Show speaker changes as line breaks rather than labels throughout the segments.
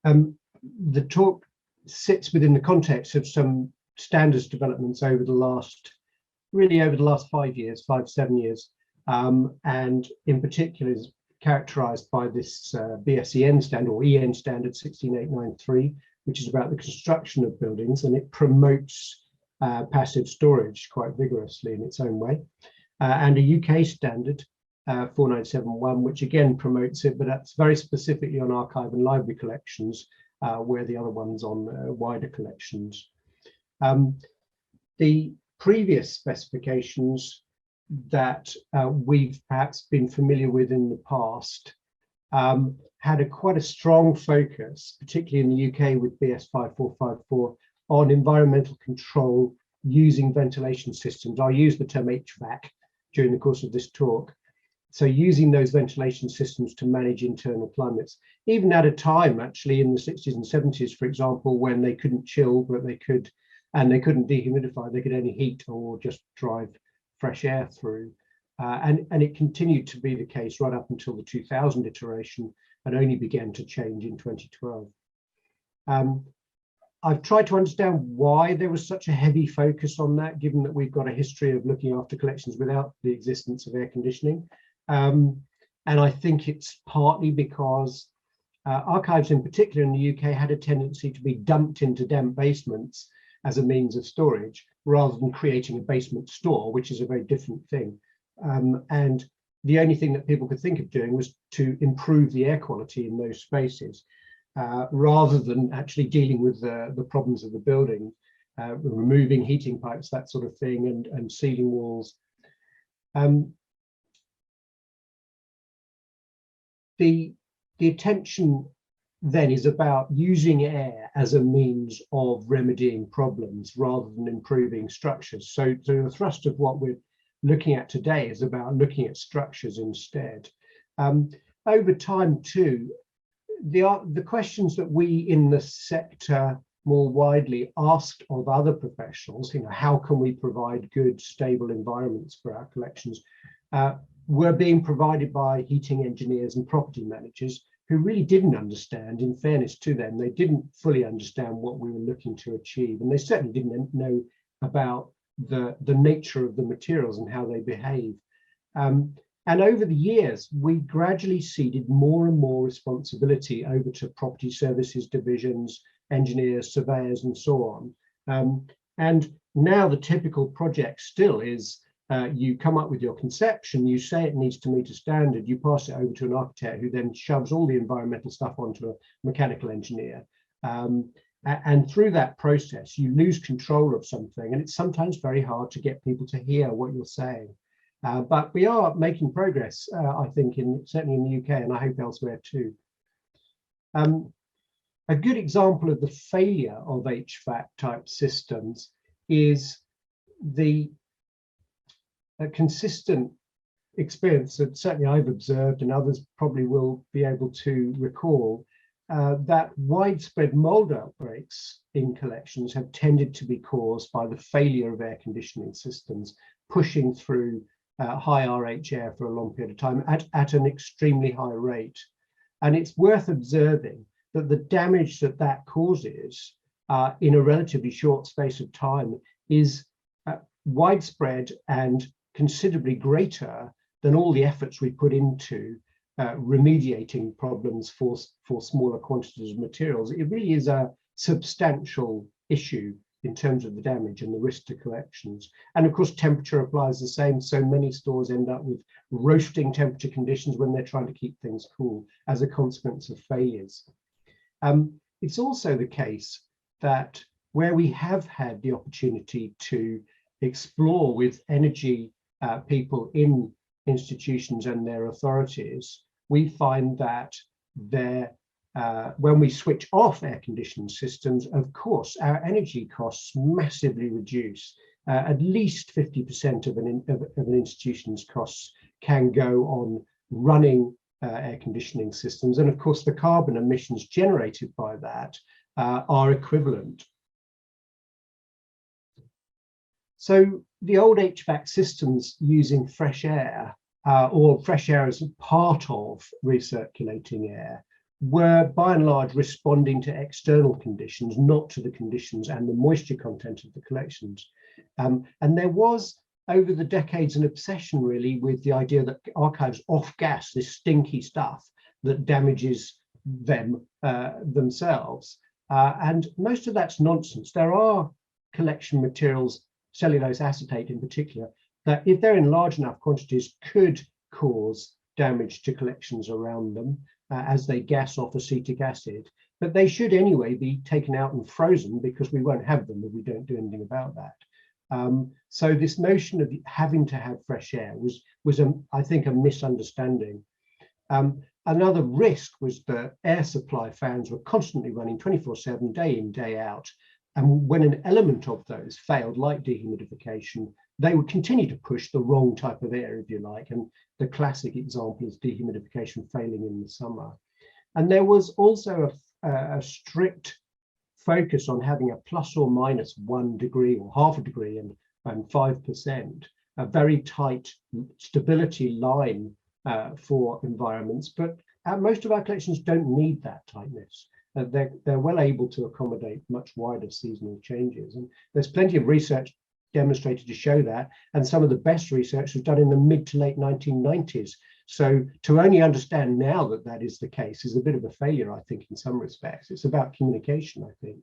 The talk sits within the context of some standards developments over the last 5 years, 7 years, and in particular is characterized by this BSEN standard, or EN standard 16893, which is about the construction of buildings, and it promotes passive storage quite vigorously in its own way, and a UK standard 4971, which again promotes it, but that's very specifically on archive and library collections, where the other one's on wider collections. The previous specifications that we've perhaps been familiar with in the past had quite a strong focus, particularly in the UK with BS 5454, on environmental control using ventilation systems. I'll use the term HVAC during the course of this talk. So using those ventilation systems to manage internal climates, even at a time actually in the 60s and 70s, for example, when they couldn't chill, but they could, and they couldn't dehumidify, they could only heat or just drive fresh air through. And it continued to be the case right up until the 2000 iteration, and only began to change in 2012. I've tried to understand why there was such a heavy focus on that, given that we've got a history of looking after collections without the existence of air conditioning. And I think it's partly because archives in particular in the UK had a tendency to be dumped into damp basements as a means of storage, rather than creating a basement store, which is a very different thing. And the only thing that people could think of doing was to improve the air quality in those spaces, rather than actually dealing with the problems of the building, removing heating pipes, that sort of thing, and sealing walls. The attention then is about using air as a means of remedying problems rather than improving structures. So the thrust of what we're looking at today is about looking at structures instead. Over time too, the questions that we in the sector more widely asked of other professionals, how can we provide good, stable environments for our collections, were being provided by heating engineers and property managers who really didn't understand. In fairness to them, they didn't fully understand what we were looking to achieve, and they certainly didn't know about the nature of the materials and how they behave. And over the years, we gradually ceded more and more responsibility over to property services divisions, engineers, surveyors, and so on. And now the typical project still is, you come up with your conception, you say it needs to meet a standard, you pass it over to an architect who then shoves all the environmental stuff onto a mechanical engineer. And through that process, you lose control of something, and it's sometimes very hard to get people to hear what you're saying. But we are making progress, I think, certainly in the UK, and I hope elsewhere too. A good example of the failure of HVAC type systems is a consistent experience that certainly I've observed, and others probably will be able to recall, that widespread mold outbreaks in collections have tended to be caused by the failure of air conditioning systems, pushing through high RH air for a long period of time at an extremely high rate. And it's worth observing that the damage that causes in a relatively short space of time is widespread and considerably greater than all the efforts we put into remediating problems for smaller quantities of materials. It really is a substantial issue in terms of the damage and the risk to collections. And of course, temperature applies the same. So many stores end up with roasting temperature conditions when they're trying to keep things cool as a consequence of failures. It's also the case that where we have had the opportunity to explore with energy people in institutions and their authorities, we find that when we switch off air conditioning systems, of course, our energy costs massively reduce. At least 50% of an institution's costs can go on running air conditioning systems. And of course, the carbon emissions generated by that are equivalent. So the old HVAC systems using fresh air, or fresh air as part of recirculating air, were by and large responding to external conditions, not to the conditions and the moisture content of the collections. And there was, over the decades, an obsession really with the idea that archives off-gas this stinky stuff that damages them themselves. And most of that's nonsense. There are collection materials, cellulose acetate in particular, that if they're in large enough quantities could cause damage to collections around them as they gas off acetic acid. But they should anyway be taken out and frozen because we won't have them if we don't do anything about that. So this notion of having to have fresh air was I think, a misunderstanding. Another risk was that air supply fans were constantly running 24/7, day in, day out. And when an element of those failed, like dehumidification, they would continue to push the wrong type of air, if you like. And the classic example is dehumidification failing in the summer. And there was also a strict focus on having a plus or minus 1 degree or half a degree and 5%, a very tight stability line for environments. But most of our collections don't need that tightness. They're well able to accommodate much wider seasonal changes. And there's plenty of research demonstrated to show that. And some of the best research was done in the mid to late 1990s. So to only understand now that that is the case is a bit of a failure, I think, in some respects. It's about communication, I think.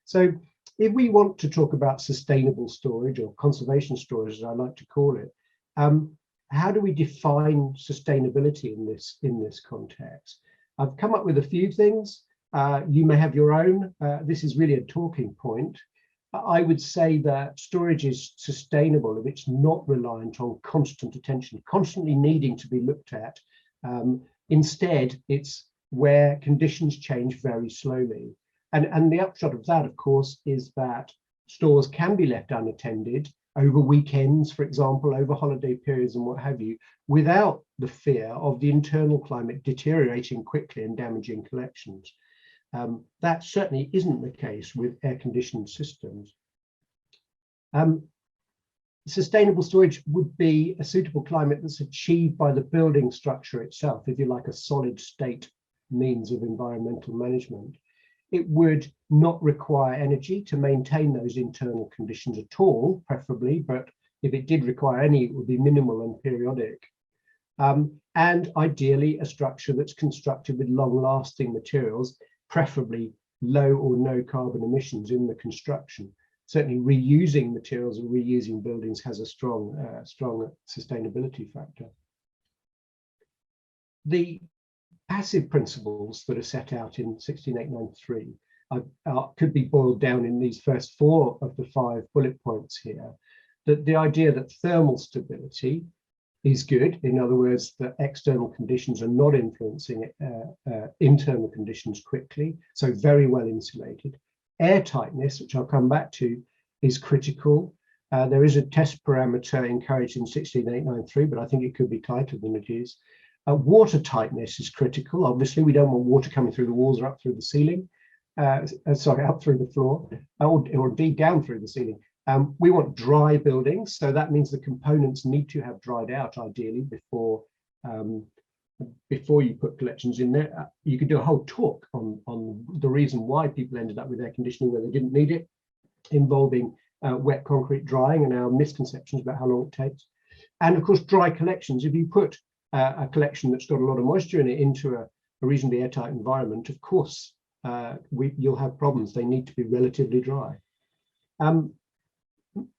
So if we want to talk about sustainable storage or conservation storage, as I like to call it, how do we define sustainability in this context? I've come up with a few things. You may have your own. This is really a talking point. I would say that storage is sustainable if it's not reliant on constant attention, constantly needing to be looked at. Instead, it's where conditions change very slowly. And the upshot of that, of course, is that stores can be left unattended over weekends, for example, over holiday periods and what have you, without the fear of the internal climate deteriorating quickly and damaging collections. That certainly isn't the case with air-conditioned systems. Sustainable storage would be a suitable climate that's achieved by the building structure itself, if you like, a solid state means of environmental management. It would not require energy to maintain those internal conditions at all, preferably, but if it did require any, it would be minimal and periodic. And ideally, a structure that's constructed with long-lasting materials, preferably low or no carbon emissions in the construction. Certainly reusing materials and reusing buildings has a strong sustainability factor. The passive principles that are set out in 16893 could be boiled down in these first 4 of the 5 bullet points here. That the idea that thermal stability is good, in other words, that external conditions are not influencing internal conditions quickly, so very well insulated. Air tightness, which I'll come back to, is critical. There is a test parameter encouraged in 16893, but I think it could be tighter than it is. Water tightness is critical. Obviously, we don't want water coming through the walls or up through the ceiling. Up through the floor, or indeed down through the ceiling. We want dry buildings, so that means the components need to have dried out ideally before you put collections in there. You could do a whole talk on the reason why people ended up with air conditioning where they didn't need it, involving wet concrete drying and our misconceptions about how long it takes. And of course, dry collections. If you put a collection that's got a lot of moisture in it into a reasonably airtight environment, of course, you'll have problems. They need to be relatively dry.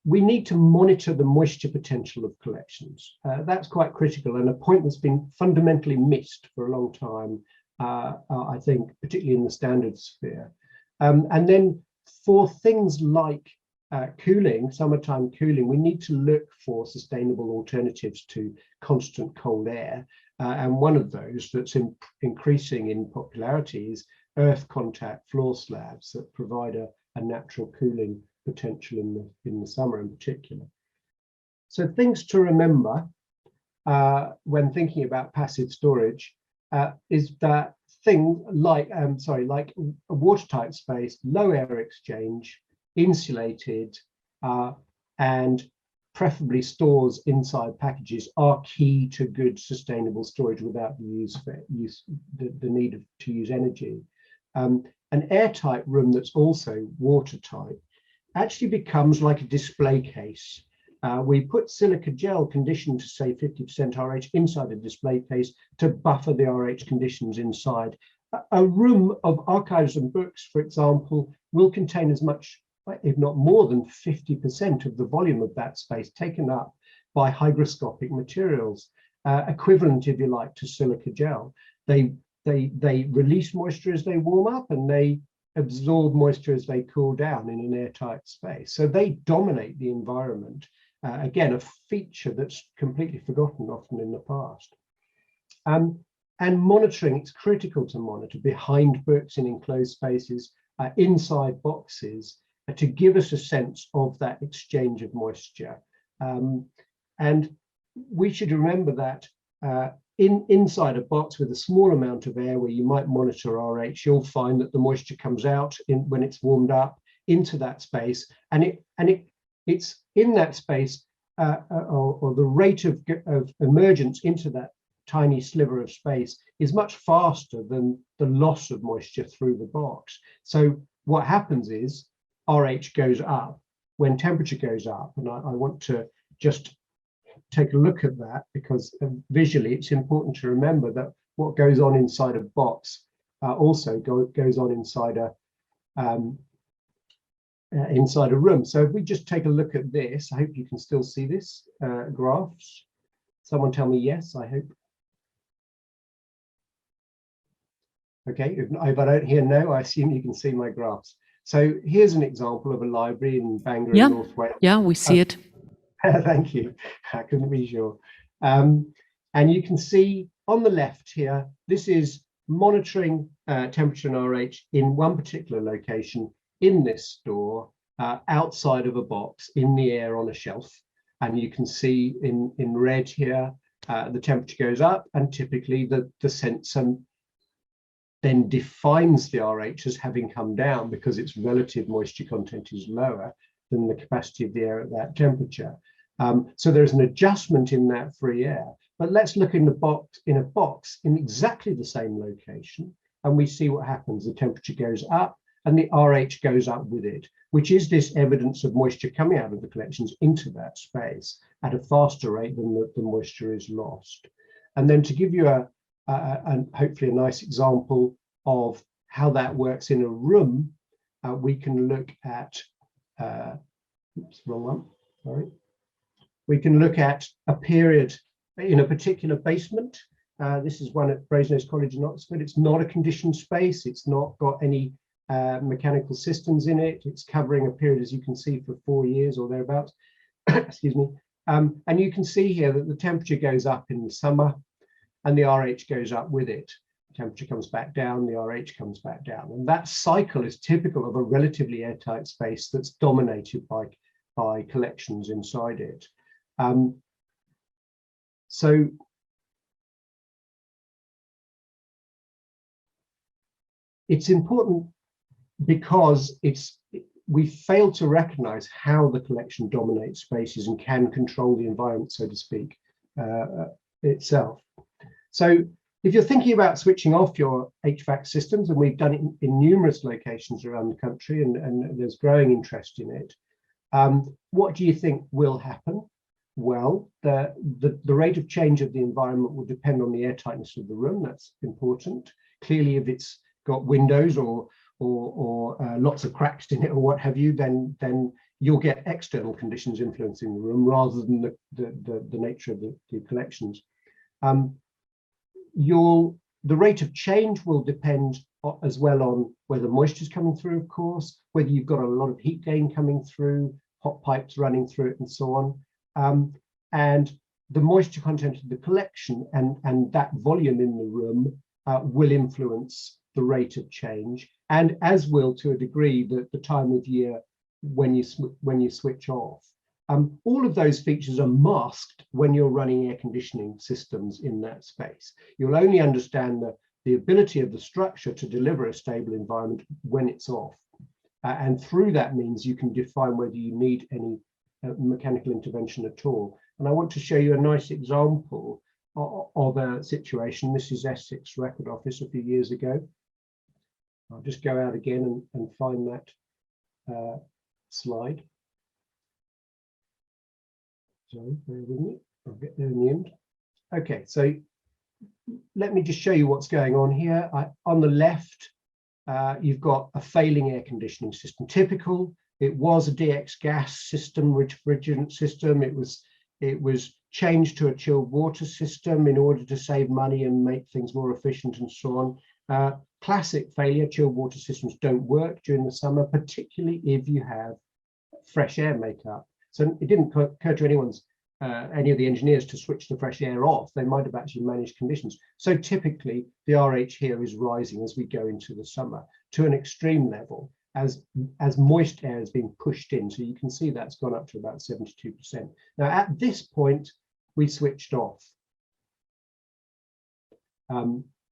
We need to monitor the moisture potential of collections. That's quite critical and a point that's been fundamentally missed for a long time, I think, particularly in the standard sphere. And then for things like cooling, summertime cooling, we need to look for sustainable alternatives to constant cold air. And one of those that's increasing in popularity is earth contact floor slabs that provide a natural cooling potential in the summer in particular. So things to remember when thinking about passive storage is that things like like a watertight space, low air exchange, insulated, and preferably stores inside packages, are key to good sustainable storage without the need to use energy. An airtight room that's also watertight actually becomes like a display case. We put silica gel conditioned to say 50% RH inside a display case to buffer the RH conditions inside. A room of archives and books, for example, will contain as much, if not more than 50% of the volume of that space taken up by hygroscopic materials, equivalent, if you like, to silica gel. They release moisture as they warm up, and they absorb moisture as they cool down in an airtight space. So they dominate the environment. Again, a feature that's completely forgotten often in the past. And monitoring, it's critical to monitor behind books in enclosed spaces, inside boxes, to give us a sense of that exchange of moisture. And we should remember that inside a box with a small amount of air where you might monitor RH, you'll find that the moisture comes out when it's warmed up into that space, and it's in that space, or the rate of emergence into that tiny sliver of space is much faster than the loss of moisture through the box. So what happens is RH goes up when temperature goes up, and I want to just take a look at that, because visually it's important to remember that what goes on inside a box also goes on inside a room. So if we just take a look at this, I hope you can still see this graphs. Someone tell me yes, I hope. Okay, if I don't hear no, I assume you can see my graphs. So here's an example of a library in Bangor, in North Wales.
Yeah, we see it.
Thank you. I couldn't be sure. And you can see on the left here, this is monitoring temperature and RH in one particular location in this store, outside of a box, in the air on a shelf. And you can see in red here, the temperature goes up, and typically the sensor then defines the RH as having come down because its relative moisture content is lower than the capacity of the air at that temperature. So there's an adjustment in that free air. But let's look in a box in exactly the same location, and we see what happens. The temperature goes up and the RH goes up with it, which is this evidence of moisture coming out of the collections into that space at a faster rate than the moisture is lost. And then to give you hopefully a nice example of how that works in a room, we can look at, oops, wrong one, sorry. We can look at a period in a particular basement. This is one at Brasenose College in Oxford. It's not a conditioned space. It's not got any mechanical systems in it. It's covering a period, as you can see, for 4 years or thereabouts. Excuse me. And you can see here that the temperature goes up in the summer and the RH goes up with it. The temperature comes back down, the RH comes back down. And that cycle is typical of a relatively airtight space that's dominated by collections inside it. So it's important because we fail to recognize how the collection dominates spaces and can control the environment, so to speak, itself. So if you're thinking about switching off your HVAC systems, and we've done it in numerous locations around the country, and there's growing interest in it, what do you think will happen? Well, the rate of change of the environment will depend on the airtightness of the room. That's important. Clearly, if it's got windows or lots of cracks in it or what have you, then you'll get external conditions influencing the room rather than the nature of the collections. The rate of change will depend as well on whether moisture is coming through, of course, whether you've got a lot of heat gain coming through, hot pipes running through it, and so on. And the moisture content of the collection and that volume in the room will influence the rate of change, and as will, to a degree, the time of year when you switch off. All of those features are masked when you're running air conditioning systems in that space. You'll only understand the ability of the structure to deliver a stable environment when it's off. And through that means you can define whether you need any mechanical intervention at all. And I want to show you a nice example of a situation. This is Essex Record Office a few years ago. I'll just go out again and find that slide. Sorry, bear with me. I'll get there in the end. Okay, so let me just show you what's going on here. On the left, you've got a failing air conditioning system. Typical. It was a DX gas system, refrigerant system. It was changed to a chilled water system in order to save money and make things more efficient and so on. Classic failure. Chilled water systems don't work during the summer, particularly if you have fresh air makeup. So it didn't occur to any of the engineers to switch the fresh air off. They might have actually managed conditions. So typically the RH here is rising as we go into the summer to an extreme level as moist air is being pushed in. So you can see that's gone up to about 72%. Now at this point, we switched off.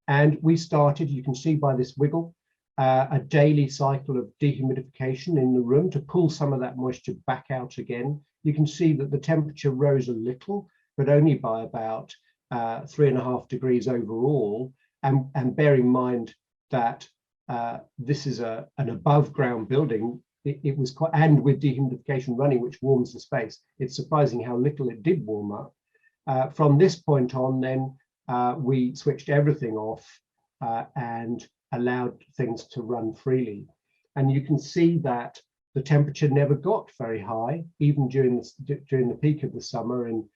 And we started, you can see by this wiggle, a daily cycle of dehumidification in the room to pull some of that moisture back out again. You can see that the temperature rose a little, but only by about 3.5 degrees overall. And bear in mind that this is an above ground building. It was quite, and with dehumidification running, which warms the space, it's surprising how little it did warm up. From this point on, then we switched everything off and allowed things to run freely. And you can see that the temperature never got very high, even during the peak of the summer in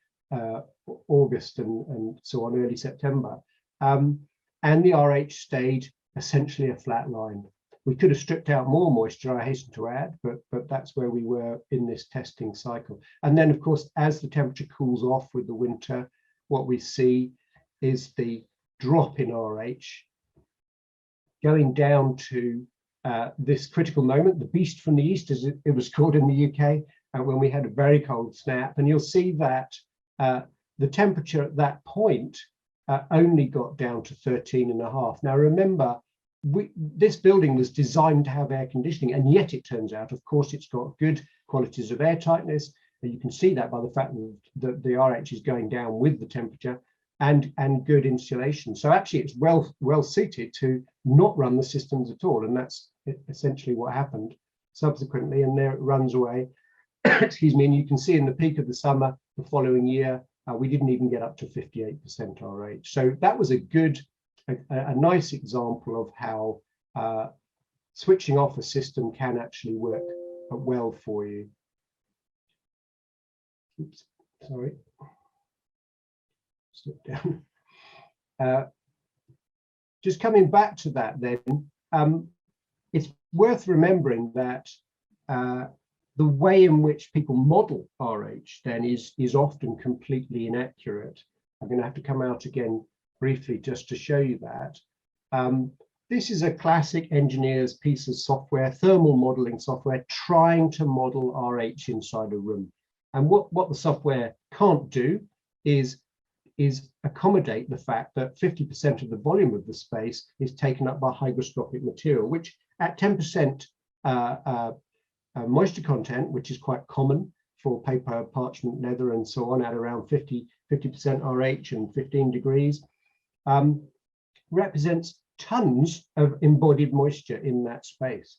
August and so on, early September. And the RH stayed essentially a flat line. We could have stripped out more moisture, I hasten to add, but that's where we were in this testing cycle. And then, of course, as the temperature cools off with the winter, what we see is the drop in RH going down to this critical moment, the beast from the east, as it was called in the UK, when we had a very cold snap. And you'll see that the temperature at that point only got down to 13.5. Now, remember, this building was designed to have air conditioning, and yet it turns out, of course, it's got good qualities of air tightness. And you can see that by the fact that the RH is going down with the temperature, and good insulation. So actually it's well suited to not run the systems at all. And that's essentially what happened subsequently. And there it runs away. Excuse me. And you can see in the peak of the summer, the following year, we didn't even get up to 58% RH. So that was a nice example of how switching off a system can actually work well for you. Oops, sorry. Slip down. Just coming back to that then, it's worth remembering that the way in which people model RH then is often completely inaccurate. I'm going to have to come out again briefly just to show you that. This is a classic engineer's piece of software, thermal modeling software, trying to model RH inside a room. And what the software can't do is accommodate the fact that 50% of the volume of the space is taken up by hygroscopic material, which at 10% moisture content, which is quite common for paper, parchment, leather, and so on, at around 50% RH and 15 degrees, represents tons of embodied moisture in that space.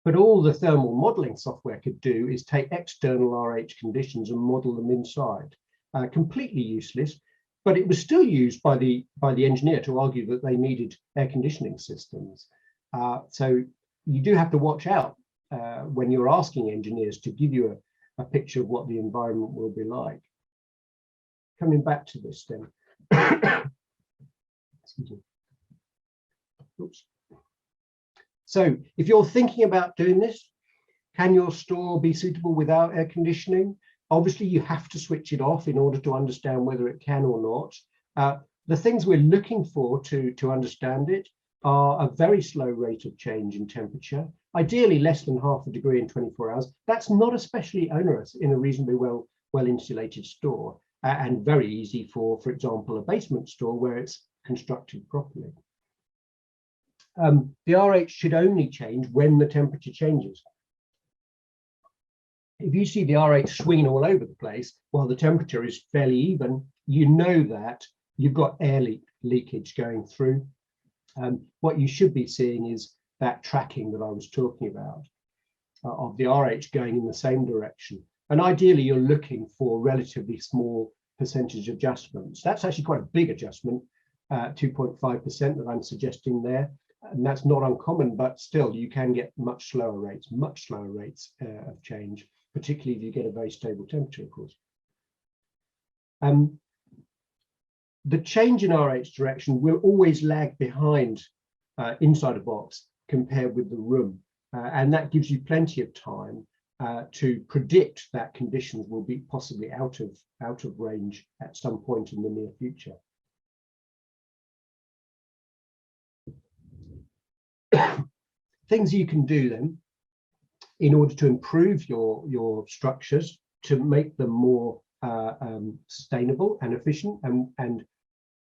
But all the thermal modeling software could do is take external RH conditions and model them inside. Completely useless, but it was still used by the engineer to argue that they needed air conditioning systems. So you do have to watch out when you're asking engineers to give you a picture of what the environment will be like. Coming back to this then. Excuse me. Oops. So if you're thinking about doing this, can your store be suitable without air conditioning? Obviously, you have to switch it off in order to understand whether it can or not. The things we're looking for to understand it are a very slow rate of change in temperature, ideally less than 0.5 degree in 24 hours. That's not especially onerous in a reasonably well insulated store, and very easy for example, a basement store where it's constructed properly. The RH should only change when the temperature changes. If you see the RH swinging all over the place while the temperature is fairly even, you know that you've got air leakage going through. What you should be seeing is that tracking that I was talking about of the RH going in the same direction. And ideally, you're looking for relatively small percentage adjustments. That's actually quite a big adjustment, 2.5% that I'm suggesting there. And that's not uncommon, but still you can get much slower rates of change, particularly if you get a very stable temperature, of course. The change in RH direction will always lag behind inside a box compared with the room. And that gives you plenty of time to predict that conditions will be possibly out of range at some point in the near future. Things you can do then in order to improve your structures to make them more sustainable and efficient and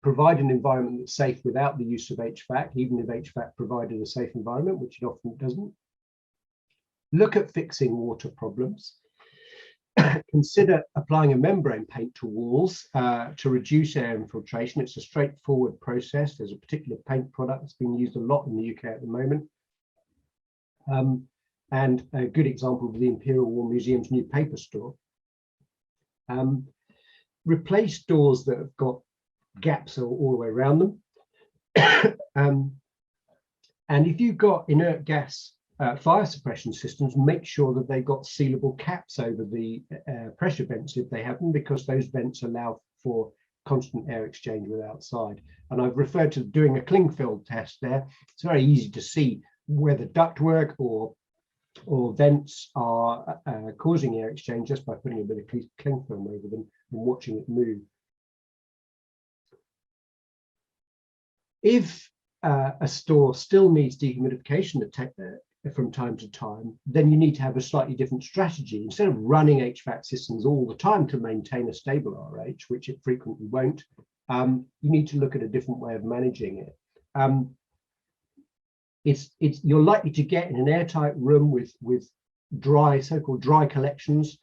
provide an environment that's safe without the use of HVAC, even if HVAC provided a safe environment, which it often doesn't. Look at fixing water problems. Consider applying a membrane paint to walls to reduce air infiltration. It's a straightforward process. There's a particular paint product that's being used a lot in the UK at the moment. And a good example of the Imperial War Museum's new paper store. Replace doors that have got gaps all the way around them. And if you've got inert gas fire suppression systems, make sure that they've got sealable caps over the pressure vents if they have them, because those vents allow for constant air exchange with outside. And I've referred to doing a Clingfield test there. It's very easy to see whether ductwork or vents are causing air exchange just by putting a bit of cling film over them and watching it move. If a store still needs dehumidification from time to time, then you need to have a slightly different strategy. Instead of running HVAC systems all the time to maintain a stable RH, which it frequently won't, you need to look at a different way of managing it. You're likely to get in an airtight room with dry, so-called dry collections,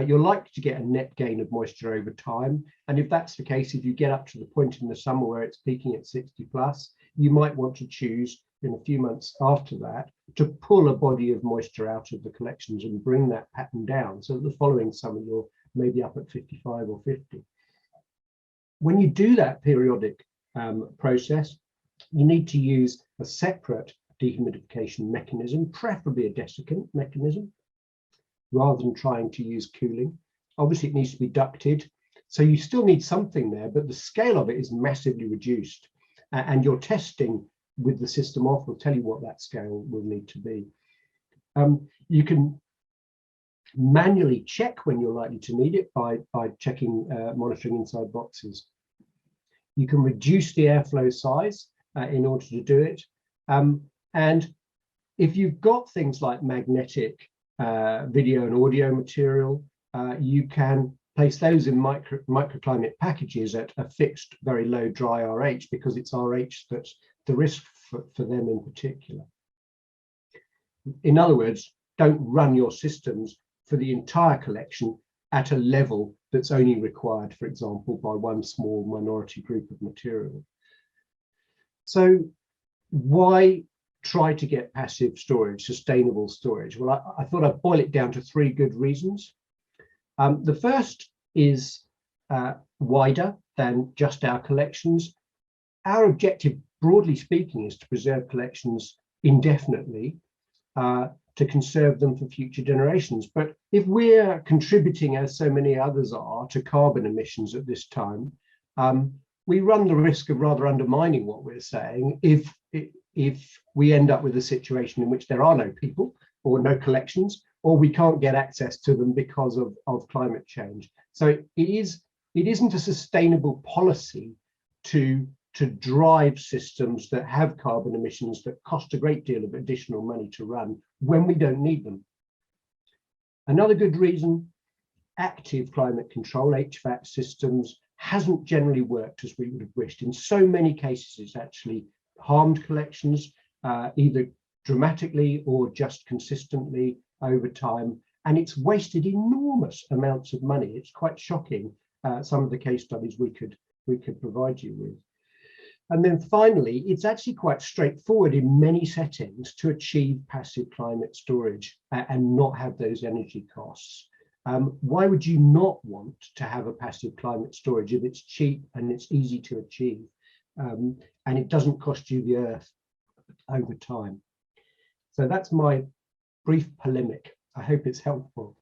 you're likely to get a net gain of moisture over time. And if that's the case, if you get up to the point in the summer where it's peaking at 60 plus, you might want to choose in a few months after that to pull a body of moisture out of the collections and bring that pattern down. So that the following summer, you're maybe up at 55 or 50. When you do that periodic process, you need to use a separate dehumidification mechanism, preferably a desiccant mechanism, rather than trying to use cooling. Obviously, it needs to be ducted. So you still need something there, but the scale of it is massively reduced. And your testing with the system off will tell you what that scale will need to be. You can manually check when you're likely to need it by checking, monitoring inside boxes. You can reduce the airflow size in order to do it. And if you've got things like magnetic video and audio material, you can place those in microclimate packages at a fixed, very low dry RH, because it's RH that's the risk for them in particular. In other words, don't run your systems for the entire collection at a level that's only required, for example, by one small minority group of material. So why try to get passive storage, sustainable storage? Well, I thought I'd boil it down to three good reasons. The first is wider than just our collections. Our objective, broadly speaking, is to preserve collections indefinitely, to conserve them for future generations. But if we're contributing, as so many others are, to carbon emissions at this time, we run the risk of rather undermining what we're saying if we end up with a situation in which there are no people or no collections, or we can't get access to them because of climate change. So it isn't a sustainable policy to drive systems that have carbon emissions that cost a great deal of additional money to run when we don't need them. Another good reason, active climate control, HVAC systems, hasn't generally worked as we would have wished. In so many cases, it's actually harmed collections, either dramatically or just consistently over time. and it's wasted enormous amounts of money. It's quite shocking, some of the case studies we could provide you with. And then finally, it's actually quite straightforward in many settings to achieve passive climate storage and not have those energy costs. Why would you not want to have a passive climate storage if it's cheap and it's easy to achieve, and it doesn't cost you the earth over time? So that's my brief polemic. I hope it's helpful.